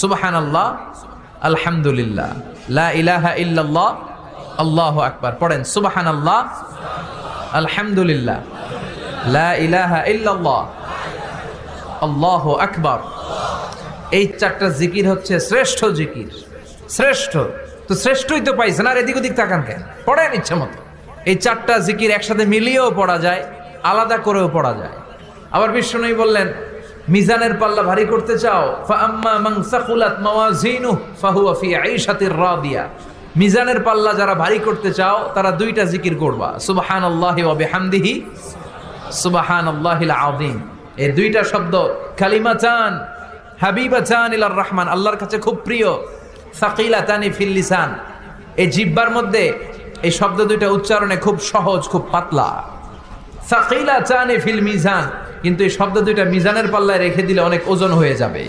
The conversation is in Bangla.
সুবহানাল্লাহ, আলহামদুলিল্লাহ, লা ইলাহা ইল্লাল্লাহ, আল্লাহু আকবার। পড়েন সুবহানাল্লাহ, আলহামদুলিল্লাহ, লা ইলাহা ইল্লাল্লাহ, আল্লাহু আকবার। এই চারটা জিকির হচ্ছে শ্রেষ্ঠ জিকির। শ্রেষ্ঠ তো শ্রেষ্ঠই তো পাইছেন, আর এদিক ওদিক তাকান কেন? পড়েন ইচ্ছা মতো। এই চারটা জিকির একসাথে মিলিয়েও পড়া যায়, আলাদা করেও পড়া যায়। আবার বিষ্ণু বললেন, মিজানের পাল্লা ভারী করতে চাও, ফাআম্মা মান সাকুলাত মাওয়াজিনুহু ফাহুয়া ফি আইশাতির রাদিয়া। মিজানের পাল্লা যারা ভারী করতে চাও তারা দুইটা জিকির করবা, সুবহানাল্লাহি ওয়া বিহামদিহি, সুবহানাল্লাহিল আযীম। এই দুইটা শব্দ কালিমাতান হাবিবাতান ইলার রহমান, আল্লাহর কাছে খুব প্রিয়। সাকিলাতানি ফিল লিসান, এই জিহ্বার মধ্যে এই শব্দ দুইটা উচ্চারণে খুব সহজ, খুব পাতলা। সাকিলাতানি ফিল মিজান, কিন্তু এই শব্দ দুইটা মিজানের পাল্লায় রেখে দিলে অনেক ওজন হয়ে যাবে।